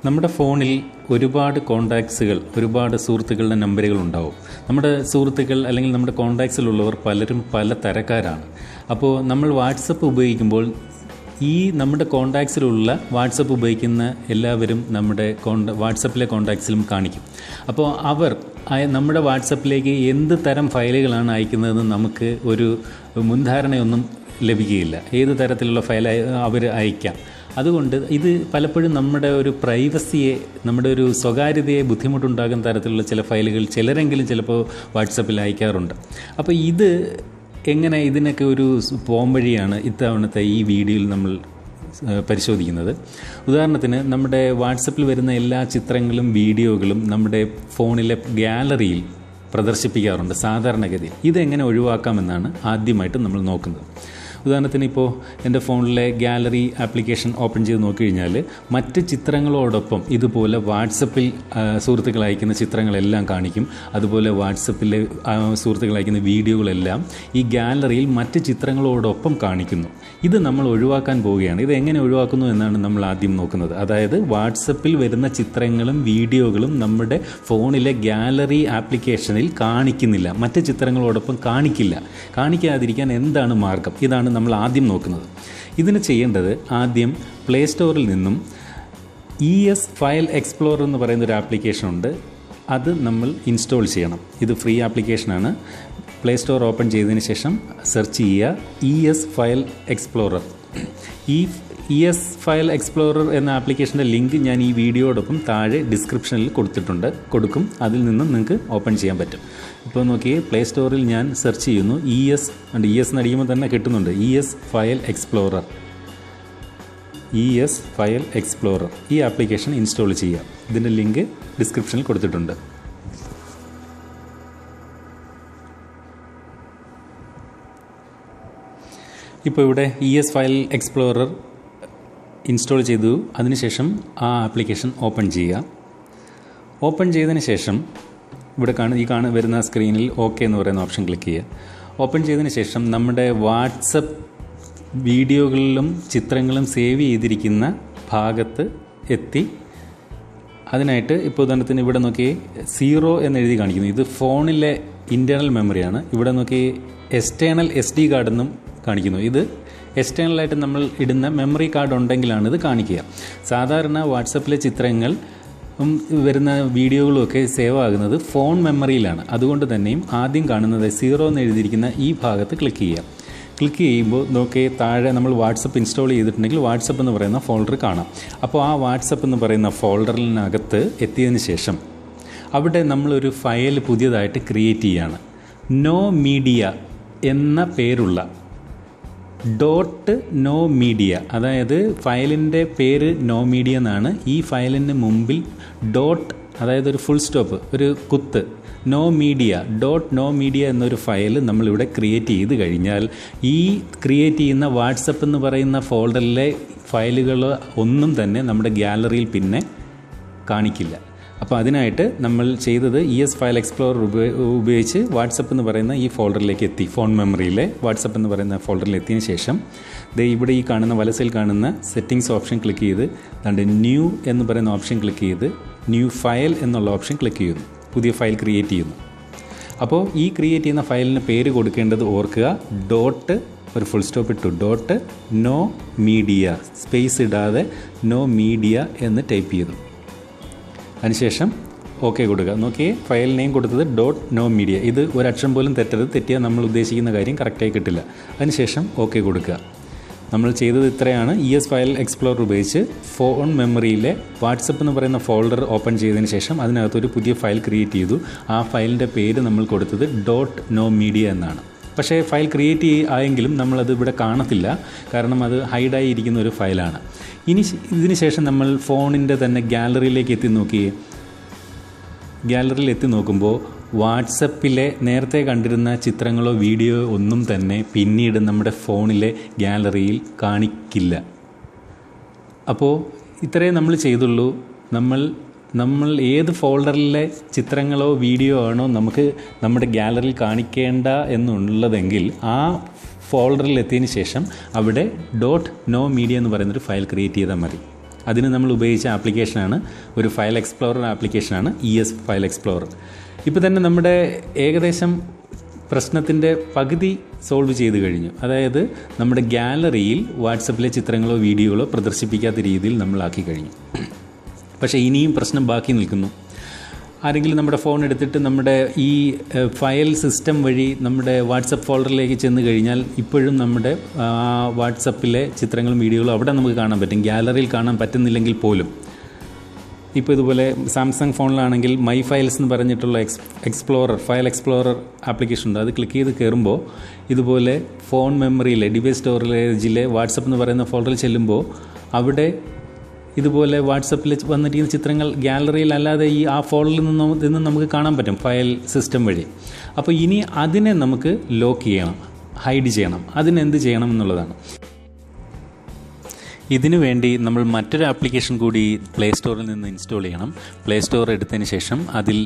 നമ്മുടെ ഫോണിൽ ഒരുപാട് കോണ്ടാക്ട്സുകൾ, ഒരുപാട് സുഹൃത്തുക്കളുടെ നമ്പറുകൾ ഉണ്ടാവും. നമ്മുടെ സുഹൃത്തുക്കൾ അല്ലെങ്കിൽ നമ്മുടെ കോണ്ടാക്ട്സിലുള്ളവർ പലരും പല തരക്കാരാണ്. അപ്പോൾ നമ്മൾ വാട്സപ്പ് ഉപയോഗിക്കുമ്പോൾ ഈ നമ്മുടെ കോണ്ടാക്ട്സിലുള്ള വാട്സപ്പ് ഉപയോഗിക്കുന്ന എല്ലാവരും നമ്മുടെ വാട്സപ്പിലെ കോണ്ടാക്ട്സിലും കാണിക്കും. അപ്പോൾ അവർ നമ്മുടെ വാട്സപ്പിലേക്ക് എന്ത് തരം ഫയലുകളാണ് അയക്കുന്നതെന്ന് നമുക്ക് ഒരു മുൻധാരണയൊന്നും ലഭിക്കുകയില്ല. ഏത് തരത്തിലുള്ള ഫയൽ അവർ അയക്കാം. അതുകൊണ്ട് ഇത് പലപ്പോഴും നമ്മുടെ ഒരു പ്രൈവസിയെ, നമ്മുടെ ഒരു സ്വകാര്യതയെ ബുദ്ധിമുട്ടുണ്ടാകുന്ന തരത്തിലുള്ള ചില ഫയലുകൾ ചിലരെങ്കിലും ചിലപ്പോൾ വാട്സപ്പിൽ അയക്കാറുണ്ട്. അപ്പോൾ ഇത് എങ്ങനെ, ഇതിനൊക്കെ ഒരു പോംവഴിയാണ് ഇത്തവണത്തെ ഈ വീഡിയോയിൽ നമ്മൾ പരിശോധിക്കുന്നത്. ഉദാഹരണത്തിന് നമ്മുടെ വാട്സപ്പിൽ വരുന്ന എല്ലാ ചിത്രങ്ങളും വീഡിയോകളും നമ്മുടെ ഫോണിലെ ഗാലറിയിൽ പ്രദർശിപ്പിക്കാറുണ്ട് സാധാരണഗതിയിൽ. ഇതെങ്ങനെ ഒഴിവാക്കാമെന്നാണ് ആദ്യമായിട്ട് നമ്മൾ നോക്കുന്നത്. ഉദാഹരണത്തിന് ഇപ്പോൾ എൻ്റെ ഫോണിലെ ഗാലറി ആപ്ലിക്കേഷൻ ഓപ്പൺ ചെയ്ത് നോക്കിക്കഴിഞ്ഞാൽ മറ്റ് ചിത്രങ്ങളോടൊപ്പം ഇതുപോലെ വാട്സപ്പിൽ സുഹൃത്തുക്കൾ അയക്കുന്ന ചിത്രങ്ങളെല്ലാം കാണിക്കും. അതുപോലെ വാട്സപ്പിലെ സുഹൃത്തുക്കൾ അയക്കുന്ന വീഡിയോകളെല്ലാം ഈ ഗാലറിയിൽ മറ്റ് ചിത്രങ്ങളോടൊപ്പം കാണിക്കുന്നു. ഇത് നമ്മൾ ഒഴിവാക്കാൻ പോവുകയാണ്. ഇത് എങ്ങനെ ഒഴിവാക്കുന്നു എന്നാണ് നമ്മൾ ആദ്യം നോക്കുന്നത്. അതായത് വാട്സപ്പിൽ വരുന്ന ചിത്രങ്ങളും വീഡിയോകളും നമ്മുടെ ഫോണിലെ ഗാലറി ആപ്ലിക്കേഷനിൽ കാണിക്കുന്നില്ല, മറ്റ് ചിത്രങ്ങളോടൊപ്പം കാണിക്കാതിരിക്കാൻ എന്താണ് മാർഗം? ഇതാണ് നമ്മൾ ആദ്യം നോക്കുന്നത്. ഇതിന് ചെയ്യേണ്ടത്, ആദ്യം പ്ലേ സ്റ്റോറിൽ നിന്നും ES ഫയൽ എക്സ്പ്ലോറർ എന്ന് പറയുന്ന ഒരു ആപ്ലിക്കേഷൻ ഉണ്ട്. അത് നമ്മൾ ഇൻസ്റ്റാൾ ചെയ്യണം. ഇത് ഫ്രീ ആപ്ലിക്കേഷനാണ്. പ്ലേ സ്റ്റോർ ഓപ്പൺ ചെയ്തതിന് ശേഷം സെർച്ച് ചെയ്യുക ES ഫയൽ എക്സ്പ്ലോറർ. ഈ ES ഫയൽ എക്സ്പ്ലോറർ എന്ന ആപ്ലിക്കേഷൻ്റെ ലിങ്ക് ഞാൻ ഈ വീഡിയോടൊപ്പം താഴെ ഡിസ്ക്രിപ്ഷനിൽ കൊടുക്കും. അതിൽ നിന്നും നിങ്ങൾക്ക് ഓപ്പൺ ചെയ്യാൻ പറ്റും. ഇപ്പോൾ നോക്കിയേ, പ്ലേ സ്റ്റോറിൽ ഞാൻ സെർച്ച് ചെയ്യുന്നു ES എന്നടിക്കുമ്പോൾ തന്നെ കിട്ടുന്നുണ്ട് ES file explorer. ES file explorer ഈ ആപ്ലിക്കേഷൻ ഇൻസ്റ്റാൾ ചെയ്യുക. ഇതിൻ്റെ ലിങ്ക് ഡിസ്ക്രിപ്ഷനിൽ കൊടുത്തിട്ടുണ്ട്. ഇപ്പോൾ ഇവിടെ ES ഫയൽ എക്സ്പ്ലോറർ ഇൻസ്റ്റാൾ ചെയ്തു. അതിനുശേഷം ആ ആപ്ലിക്കേഷൻ ഓപ്പൺ ചെയ്യുക. ഓപ്പൺ ചെയ്തതിന് ശേഷം ഇവിടെ വരുന്ന സ്ക്രീനിൽ OK എന്ന് പറയുന്ന ഓപ്ഷൻ ക്ലിക്ക് ചെയ്യുക. ഓപ്പൺ ചെയ്തതിന് ശേഷം നമ്മുടെ വാട്സപ്പ് വീഡിയോകളിലും ചിത്രങ്ങളും സേവ് ചെയ്തിരിക്കുന്ന ഭാഗത്ത് എത്തി. അതിനായിട്ട് ഇപ്പോൾ ഉദാഹരണത്തിന് ഇവിടെ നോക്കി 0 എന്നെഴുതി കാണിക്കുന്നു. ഇത് ഫോണിലെ ഇൻറ്റേർണൽ മെമ്മറിയാണ്. ഇവിടെ നോക്കി എക്സ്റ്റേണൽ SD കാർഡെന്നും കാണിക്കുന്നു. ഇത് എക്സ്റ്റേണലായിട്ട് നമ്മൾ ഇടുന്ന മെമ്മറി കാർഡ് ഉണ്ടെങ്കിലാണ് ഇത് കാണിക്കുക. സാധാരണ വാട്സപ്പിലെ ചിത്രങ്ങൾ വരുന്ന വീഡിയോകളുമൊക്കെ സേവ് ആകുന്നത് ഫോൺ മെമ്മറിയിലാണ്. അതുകൊണ്ട് തന്നെയും ആദ്യം കാണുന്നത് 0 എന്ന് എഴുതിയിരിക്കുന്ന ഈ ഭാഗത്ത് ക്ലിക്ക് ചെയ്യുക. ക്ലിക്ക് ചെയ്യുമ്പോൾ നോക്കി താഴെ നമ്മൾ വാട്സപ്പ് ഇൻസ്റ്റാൾ ചെയ്തിട്ടുണ്ടെങ്കിൽ വാട്സപ്പ് എന്ന് പറയുന്ന ഫോൾഡർ കാണാം. അപ്പോൾ ആ വാട്സപ്പ് എന്ന് പറയുന്ന ഫോൾഡറിനകത്ത് എത്തിയതിന് ശേഷം അവിടെ നമ്മളൊരു ഫയൽ പുതിയതായിട്ട് ക്രിയേറ്റ് ചെയ്യുകയാണ്. നോ മീഡിയ എന്ന പേരുള്ള .no media, അതായത് ഫയലിൻ്റെ പേര് നോ മീഡിയ എന്നാണ്. ഈ ഫയലിന് മുമ്പിൽ അതായത് ഒരു ഫുൾ സ്റ്റോപ്പ്, ഒരു കുത്ത്, നോ മീഡിയ എന്നൊരു ഫയൽ നമ്മളിവിടെ ക്രിയേറ്റ് ചെയ്ത് കഴിഞ്ഞാൽ ഈ ക്രിയേറ്റ് ചെയ്യുന്ന വാട്സപ്പ് എന്ന് പറയുന്ന ഫോൾഡറിലെ ഫയലുകൾ ഒന്നും തന്നെ നമ്മുടെ ഗാലറിയിൽ പിന്നെ കാണിക്കില്ല. അപ്പോൾ അതിനായിട്ട് നമ്മൾ ചെയ്തത് ES ഫയൽ എക്സ്പ്ലോറർ ഉപയോഗിച്ച് വാട്സപ്പ് എന്ന് പറയുന്ന ഈ ഫോൾഡറിലേക്ക് എത്തി. ഫോൺ മെമ്മറിയിലെ വാട്സപ്പ് എന്ന് പറയുന്ന ഫോൾഡറിൽ എത്തിയതിന് ശേഷം ഇവിടെ ഈ കാണുന്ന വലസയിൽ കാണുന്ന സെറ്റിങ്സ് ഓപ്ഷൻ ക്ലിക്ക് ചെയ്ത് ന്യൂ എന്ന് പറയുന്ന ഓപ്ഷൻ ക്ലിക്ക് ചെയ്ത് ന്യൂ ഫയൽ എന്നുള്ള ഓപ്ഷൻ ക്ലിക്ക് ചെയ്യുന്നു. പുതിയ ഫയൽ ക്രിയേറ്റ് ചെയ്യുന്നു. അപ്പോൾ ഈ ക്രിയേറ്റ് ചെയ്യുന്ന ഫയലിന് പേര് കൊടുക്കേണ്ടത് ഓർക്കുക, ഒരു ഫുൾ സ്റ്റോപ്പ് ഇട്ടു .no media, സ്പേസ് ഇടാതെ നോ മീഡിയ എന്ന് ടൈപ്പ് ചെയ്തു. അതിനുശേഷം OK കൊടുക്കുക. നോക്കിയേ, ഫയൽ നെയിം കൊടുത്തത് .no media. ഇത് ഒരക്ഷരം പോലും തെറ്റിയാൽ നമ്മൾ ഉദ്ദേശിക്കുന്ന കാര്യം കറക്റ്റായി കിട്ടില്ല. അതിനുശേഷം OK കൊടുക്കുക. നമ്മൾ ചെയ്തത് ഇത്രയാണ്. ES ഫയൽ എക്സ്പ്ലോറർ ഉപയോഗിച്ച് ഫോൺ മെമ്മറിയിലെ വാട്സപ്പ് എന്ന് പറയുന്ന ഫോൾഡർ ഓപ്പൺ ചെയ്തതിന് ശേഷം അതിനകത്തൊരു പുതിയ ഫയൽ ക്രിയേറ്റ് ചെയ്തു. ആ ഫയലിൻ്റെ പേര് നമ്മൾ കൊടുത്തത് .no media എന്നാണ്. പക്ഷേ ഫയൽ ക്രിയേറ്റ് ആയെങ്കിലും നമ്മളത് ഇവിടെ കാണത്തില്ല, കാരണം അത് ഹൈഡായി ഇരിക്കുന്ന ഒരു ഫയലാണ്. ഇതിന് ശേഷം നമ്മൾ ഫോണിൻ്റെ തന്നെ ഗാലറിയിലേക്ക് ഗാലറിയിൽ എത്തി നോക്കുമ്പോൾ വാട്സപ്പിലെ നേരത്തെ കണ്ടിരുന്ന ചിത്രങ്ങളോ വീഡിയോ ഒന്നും തന്നെ പിന്നീട് നമ്മുടെ ഫോണിലെ ഗാലറിയിൽ കാണിക്കില്ല. അപ്പോൾ ഇത്രയേ നമ്മൾ ചെയ്തുള്ളൂ. നമ്മൾ ഏത് ഫോൾഡറിലെ ചിത്രങ്ങളോ വീഡിയോ ആണോ നമുക്ക് നമ്മുടെ ഗാലറിയിൽ കാണിക്കേണ്ട എന്നുള്ളതെങ്കിൽ ആ ഫോൾഡറിൽ എത്തിയതിന് ശേഷം അവിടെ .no media എന്ന് പറയുന്നൊരു ഫയൽ ക്രിയേറ്റ് ചെയ്താൽ മതി. അതിന് നമ്മൾ ഉപയോഗിച്ച ആപ്ലിക്കേഷനാണ് ഒരു ഫയൽ എക്സ്പ്ലോറർ ആപ്ലിക്കേഷനാണ് ES ഫയൽ എക്സ്പ്ലോറർ. ഇപ്പോൾ തന്നെ നമ്മുടെ ഏകദേശം പ്രശ്നത്തിൻ്റെ പകുതി സോൾവ് ചെയ്ത് കഴിഞ്ഞു. അതായത് നമ്മുടെ ഗാലറിയിൽ വാട്സപ്പിലെ ചിത്രങ്ങളോ വീഡിയോകളോ പ്രദർശിപ്പിക്കാത്ത രീതിയിൽ നമ്മളാക്കി കഴിഞ്ഞു. പക്ഷേ ഇനിയും പ്രശ്നം ബാക്കി നിൽക്കുന്നു. ആരെങ്കിലും നമ്മുടെ ഫോൺ എടുത്തിട്ട് നമ്മുടെ ഈ ഫയൽ സിസ്റ്റം വഴി നമ്മുടെ വാട്സപ്പ് ഫോൾഡറിലേക്ക് ചെന്ന് കഴിഞ്ഞാൽ ഇപ്പോഴും നമ്മുടെ വാട്സപ്പിലെ ചിത്രങ്ങളും വീഡിയോകളും അവിടെ നമുക്ക് കാണാൻ പറ്റും. ഗാലറിയിൽ കാണാൻ പറ്റുന്നില്ലെങ്കിൽ പോലും ഇപ്പോൾ ഇതുപോലെ സാംസങ് ഫോണിലാണെങ്കിൽ മൈ ഫയൽസ് എന്ന് പറഞ്ഞിട്ടുള്ള ഫയൽ എക്സ്പ്ലോറർ ആപ്ലിക്കേഷൻ ഉണ്ട്. അത് ക്ലിക്ക് ചെയ്ത് കയറുമ്പോൾ ഇതുപോലെ ഫോൺ മെമ്മറിയിലെ ഡിവൈസ് സ്റ്റോറേജിലെ വാട്സപ്പ് എന്ന് പറയുന്ന ഫോൾഡറിൽ ചെല്ലുമ്പോൾ അവിടെ ഇതുപോലെ വാട്സപ്പിൽ വന്നിരിക്കുന്ന ചിത്രങ്ങൾ ഗാലറിയിൽ അല്ലാതെ ആ ഫോൾഡറിൽ നിന്ന് നമുക്ക് കാണാൻ പറ്റും ഫയൽ സിസ്റ്റം വഴി. അപ്പോൾ ഇനി അതിനെ നമുക്ക് ലോക്ക് ചെയ്യണം, ഹൈഡ് ചെയ്യണം. അതിനെന്ത് ചെയ്യണം എന്നുള്ളതാണ്. ഇതിനു വേണ്ടി നമ്മൾ മറ്റൊരു ആപ്ലിക്കേഷൻ കൂടി പ്ലേ സ്റ്റോറിൽ നിന്ന് ഇൻസ്റ്റാൾ ചെയ്യണം. പ്ലേ സ്റ്റോർ എടുത്തതിന് ശേഷം അതിൽ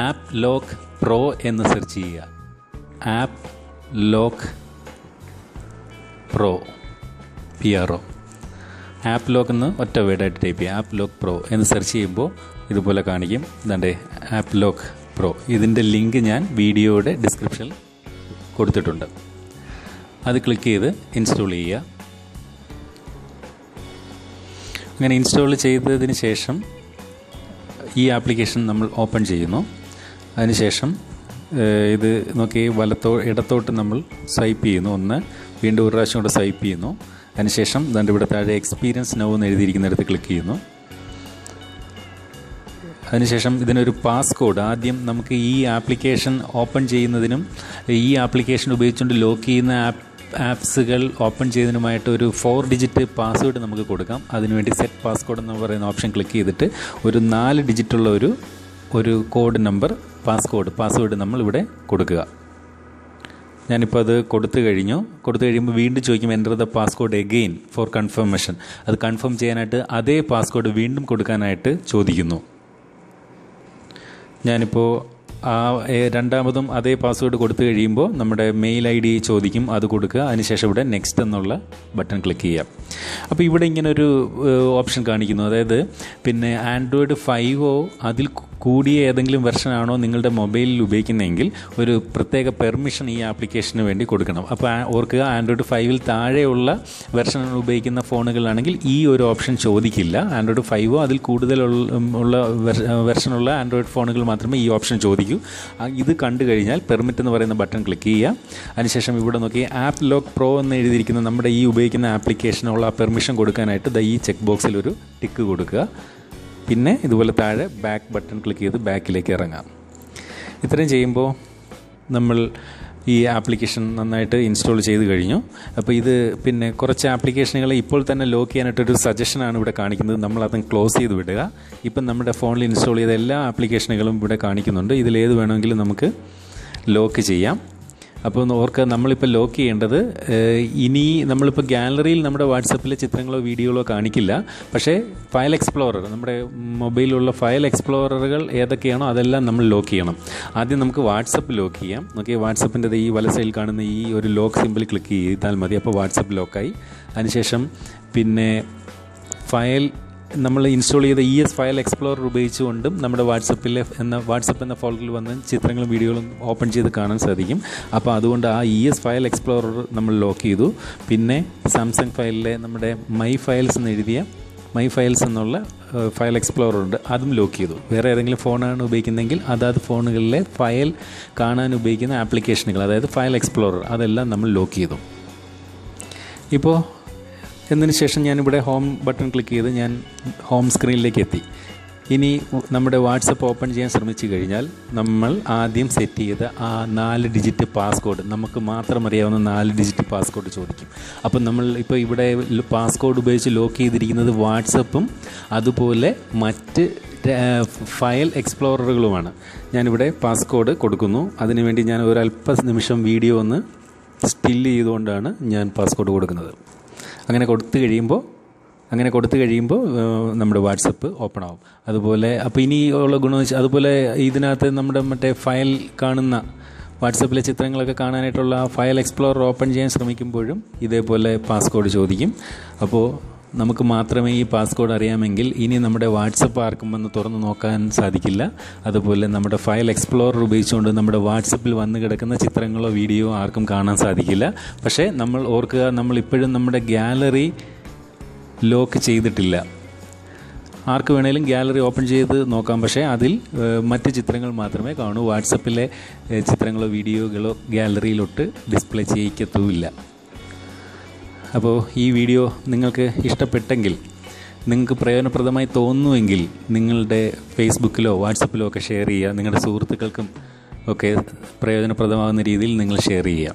ആപ്പ് ലോക്ക് പ്രോ എന്ന് സെർച്ച് ചെയ്യുക. App lock pro PRO app lock എന്ന് ഒറ്റ വേർഡായിട്ട് ടൈപ്പ് ചെയ്യുക. ആപ്പ് ലോക്ക് പ്രോ എന്ന് സെർച്ച് ചെയ്യുമ്പോൾ ഇതുപോലെ കാണിക്കും. ഇതാണ്ടേ ആപ്പ് ലോക്ക് പ്രോ. ഇതിൻ്റെ ലിങ്ക് ഞാൻ വീഡിയോയുടെ ഡിസ്ക്രിപ്ഷനിൽ കൊടുത്തിട്ടുണ്ട്. അത് ക്ലിക്ക് ചെയ്ത് ഇൻസ്റ്റാൾ ചെയ്യുക. അങ്ങനെ ഇൻസ്റ്റാൾ ചെയ്തതിന് ശേഷം ഈ ആപ്ലിക്കേഷൻ നമ്മൾ ഓപ്പൺ ചെയ്യുന്നു. അതിനുശേഷം ഇത് നോക്കി ഇടത്തോട്ട് നമ്മൾ സ്വൈപ്പ് ചെയ്യുന്നു. വീണ്ടും ഒരു പ്രാവശ്യം കൂടെ സ്വൈപ്പ് ചെയ്യുന്നു. അതിനുശേഷം ദാണ്ട് ഇവിടെ താഴെ എക്സ്പീരിയൻസ് നൗ എന്ന് എഴുതിയിരിക്കുന്നിടത്ത് ക്ലിക്ക് ചെയ്യുന്നു. അതിനുശേഷം ഇതിനൊരു പാസ്കോഡ് ആദ്യം നമുക്ക് ഈ ആപ്ലിക്കേഷൻ ഓപ്പൺ ചെയ്യുന്നതിനും ഈ ആപ്ലിക്കേഷൻ ഉപയോഗിച്ചുകൊണ്ട് ലോക്ക് ചെയ്യുന്ന ആപ്സുകൾ ഓപ്പൺ ചെയ്തതിനുമായിട്ട് ഒരു 4 ഡിജിറ്റ് പാസ്വേഡ് നമുക്ക് കൊടുക്കാം. അതിനുവേണ്ടി സെറ്റ് പാസ്കോഡ് എന്ന് പറയുന്ന ഓപ്ഷൻ ക്ലിക്ക് ചെയ്തിട്ട് ഒരു 4 ഡിജിറ്റുള്ള ഒരു കോഡ് നമ്പർ പാസ്വേഡ് നമ്മളിവിടെ കൊടുക്കുക. ഞാനിപ്പോൾ അത് കൊടുത്തു കഴിയുമ്പോൾ വീണ്ടും ചോദിക്കും enter the passcode again for confirmation. അത് കൺഫേം ചെയ്യാനായിട്ട് അതേ പാസ്കോഡ് വീണ്ടും കൊടുക്കാനായിട്ട് ചോദിക്കുന്നു. ഞാനിപ്പോൾ രണ്ടാമതും അതേ പാസ്വേഡ് കൊടുത്തു കഴിയുമ്പോൾ നമ്മുടെ മെയിൽ ID ചോദിക്കും, അത് കൊടുക്കുക. അതിനുശേഷം ഇവിടെ നെക്സ്റ്റ് എന്നുള്ള ബട്ടൺ ക്ലിക്ക് ചെയ്യാം. അപ്പോൾ ഇവിടെ ഇങ്ങനൊരു ഓപ്ഷൻ കാണിക്കുന്നു. അതായത് പിന്നെ ആൻഡ്രോയിഡ് 5 അതിൽ കൂടിയ ഏതെങ്കിലും വെർഷനാണോ നിങ്ങളുടെ മൊബൈലിൽ ഉപയോഗിക്കുന്നതെങ്കിൽ ഒരു പ്രത്യേക പെർമിഷൻ ഈ ആപ്ലിക്കേഷന് വേണ്ടി കൊടുക്കണം. അപ്പോൾ ഓർക്കുക, ആൻഡ്രോയിഡ് 5 താഴെയുള്ള വെർഷൻ ഉപയോഗിക്കുന്ന ഫോണുകളാണെങ്കിൽ ഈ ഒരു ഓപ്ഷൻ ചോദിക്കില്ല. ആൻഡ്രോയിഡ് 5 അതിൽ കൂടുതലുള്ള വെർഷനുള്ള ആൻഡ്രോയിഡ് ഫോണുകൾ മാത്രമേ ഈ ഓപ്ഷൻ ചോദിക്കൂ. ഇത് കണ്ടു കഴിഞ്ഞാൽ പെർമിറ്റ് എന്ന് പറയുന്ന ബട്ടൺ ക്ലിക്ക് ചെയ്യുക. അതിനുശേഷം ഇവിടെ നോക്കി ആപ്പ് ലോക്ക് പ്രോ എന്ന് എഴുതിയിരിക്കുന്ന നമ്മുടെ ഈ ഉപയോഗിക്കുന്ന ആപ്ലിക്കേഷനുള്ള പെർമിഷൻ കൊടുക്കാനായിട്ട് ഈ ചെക്ക് ബോക്സിൽ ഒരു ടിക്ക് കൊടുക്കുക. പിന്നെ ഇതുപോലെ താഴെ ബാക്ക് ബട്ടൺ ക്ലിക്ക് ചെയ്ത് ബാക്കിലേക്ക് ഇറങ്ങാം. ഇത്രയും ചെയ്യുമ്പോൾ നമ്മൾ ഈ ആപ്ലിക്കേഷൻ നന്നായിട്ട് ഇൻസ്റ്റാൾ ചെയ്ത് കഴിഞ്ഞു. അപ്പോൾ ഇത് പിന്നെ കുറച്ച് ആപ്ലിക്കേഷനുകളെ ഇപ്പോൾ തന്നെ ലോക്ക് ചെയ്യാനായിട്ടൊരു സജഷനാണ് ഇവിടെ കാണിക്കുന്നത്. നമ്മളത് ക്ലോസ് ചെയ്ത് വിടുക. ഇപ്പം നമ്മുടെ ഫോണിൽ ഇൻസ്റ്റാൾ ചെയ്ത എല്ലാ ആപ്ലിക്കേഷനുകളും ഇവിടെ കാണിക്കുന്നുണ്ട്. ഇതിലേത് വേണമെങ്കിലും നമുക്ക് ലോക്ക് ചെയ്യാം. അപ്പോൾ ഓർക്കുക, നമ്മളിപ്പോൾ ലോക്ക് ചെയ്യേണ്ടത് ഇനി നമ്മളിപ്പോൾ ഗാലറിയിൽ നമ്മുടെ വാട്സപ്പിലെ ചിത്രങ്ങളോ വീഡിയോകളോ കാണിക്കില്ല. പക്ഷേ ഫയൽ എക്സ്പ്ലോറർ, നമ്മുടെ മൊബൈലിലുള്ള ഫയൽ എക്സ്പ്ലോററുകൾ ഏതൊക്കെയാണോ അതെല്ലാം നമ്മൾ ലോക്ക് ചെയ്യണം. ആദ്യം നമുക്ക് വാട്സപ്പ് ലോക്ക് ചെയ്യാം. നോക്കിയാൽ വാട്സപ്പിൻ്റെ ഈ വല സൈഡിൽ കാണുന്ന ഈ ഒരു ലോക്ക് സിമ്പിൾ ക്ലിക്ക് ചെയ്താൽ മതി. അപ്പോൾ വാട്സപ്പ് ലോക്കായി. അതിനുശേഷം പിന്നെ നമ്മൾ ഇൻസ്റ്റാൾ ചെയ്ത ES ഫയൽ എക്സ്പ്ലോറർ ഉപയോഗിച്ചുകൊണ്ടും നമ്മുടെ വാട്സപ്പ് എന്ന ഫോൾഡറിൽ വന്ന് ചിത്രങ്ങളും വീഡിയോകളും ഓപ്പൺ ചെയ്ത് കാണാൻ സാധിക്കും. അപ്പോൾ അതുകൊണ്ട് ആ ES ഫയൽ എക്സ്പ്ലോറർ നമ്മൾ ലോക്ക് ചെയ്തു. പിന്നെ സാംസങ് ഫയലിലെ നമ്മുടെ മൈ ഫയൽസ് എന്നുള്ള ഫയൽ എക്സ്പ്ലോറർ ഉണ്ട്, അതും ലോക്ക് ചെയ്തു. വേറെ ഏതെങ്കിലും ഫോണാണ് ഉപയോഗിക്കുന്നതെങ്കിൽ അതാത് ഫോണുകളിലെ ഫയൽ കാണാൻ ഉപയോഗിക്കുന്ന ആപ്ലിക്കേഷനുകൾ, അതായത് ഫയൽ എക്സ്പ്ലോറർ, അതെല്ലാം നമ്മൾ ലോക്ക് ചെയ്തു. ഇപ്പോൾ എന്നതിന് ശേഷം ഞാനിവിടെ ഹോം ബട്ടൺ ക്ലിക്ക് ചെയ്ത് ഞാൻ ഹോം സ്ക്രീനിലേക്ക് എത്തി. ഇനി നമ്മുടെ വാട്സപ്പ് ഓപ്പൺ ചെയ്യാൻ ശ്രമിച്ചു കഴിഞ്ഞാൽ നമ്മൾ ആദ്യം സെറ്റ് ചെയ്ത ആ 4 ഡിജിറ്റ് പാസ്കോഡ്, നമുക്ക് മാത്രം അറിയാവുന്ന 4 ഡിജിറ്റ് പാസ്കോഡ് ചോദിക്കും. അപ്പം നമ്മൾ ഇപ്പോൾ ഇവിടെ പാസ്കോഡ് ഉപയോഗിച്ച് ലോക്ക് ചെയ്തിരിക്കുന്നത് വാട്സപ്പും അതുപോലെ മറ്റ് ഫയൽ എക്സ്പ്ലോററുകളുമാണ്. ഞാനിവിടെ പാസ്കോഡ് കൊടുക്കുന്നു. അതിനുവേണ്ടി ഞാൻ ഒരല്പ നിമിഷം വീഡിയോ ഒന്ന് സ്റ്റിൽ ചെയ്തുകൊണ്ടാണ് ഞാൻ പാസ്കോഡ് കൊടുക്കുന്നത്. അങ്ങനെ കൊടുത്തു കഴിയുമ്പോൾ നമ്മുടെ വാട്സപ്പ് ഓപ്പൺ ആവും. അതുപോലെ അപ്പോൾ ഇനി ഉള്ള ഗുണമെന്ന് വെച്ചാൽ, അതുപോലെ ഇതിനകത്ത് നമ്മുടെ മറ്റേ ഫയൽ കാണുന്ന വാട്സപ്പിലെ ചിത്രങ്ങളൊക്കെ കാണാനായിട്ടുള്ള ഫയൽ എക്സ്പ്ലോറർ ഓപ്പൺ ചെയ്യാൻ ശ്രമിക്കുമ്പോഴും ഇതേപോലെ പാസ്കോഡ് ചോദിക്കും. അപ്പോൾ നമുക്ക് മാത്രമേ ഈ പാസ്കോഡ് അറിയാമെങ്കിൽ ഇനി നമ്മുടെ വാട്സപ്പ് ആർക്കും വന്ന് തുറന്ന് നോക്കാൻ സാധിക്കില്ല. അതുപോലെ നമ്മുടെ ഫയൽ എക്സ്പ്ലോറർ ഉപയോഗിച്ചുകൊണ്ട് നമ്മുടെ വാട്സപ്പിൽ വന്ന് കിടക്കുന്ന ചിത്രങ്ങളോ വീഡിയോ ആർക്കും കാണാൻ സാധിക്കില്ല. പക്ഷേ നമ്മൾ ഓർക്കുക, നമ്മളിപ്പോഴും നമ്മുടെ ഗാലറി ലോക്ക് ചെയ്തിട്ടില്ല. ആർക്ക് വേണേലും ഗാലറി ഓപ്പൺ ചെയ്ത് നോക്കാം, പക്ഷേ അതിൽ മറ്റ് ചിത്രങ്ങൾ മാത്രമേ കാണൂ. വാട്സപ്പിലെ ചിത്രങ്ങളോ വീഡിയോകളോ ഗാലറിയിലോട്ട് ഡിസ്പ്ലേ ചെയ്യിക്കത്തുമില്ല. അപ്പോൾ ഈ വീഡിയോ നിങ്ങൾക്ക് ഇഷ്ടപ്പെട്ടെങ്കിൽ, നിങ്ങൾക്ക് പ്രയോജനപ്രദമായി തോന്നുമെങ്കിൽ നിങ്ങളുടെ ഫേസ്ബുക്കിലോ വാട്സപ്പിലോ ഒക്കെ ഷെയർ ചെയ്യുക. നിങ്ങളുടെ സുഹൃത്തുക്കൾക്കും ഒക്കെ പ്രയോജനപ്രദമാകുന്ന രീതിയിൽ നിങ്ങൾ ഷെയർ ചെയ്യുക.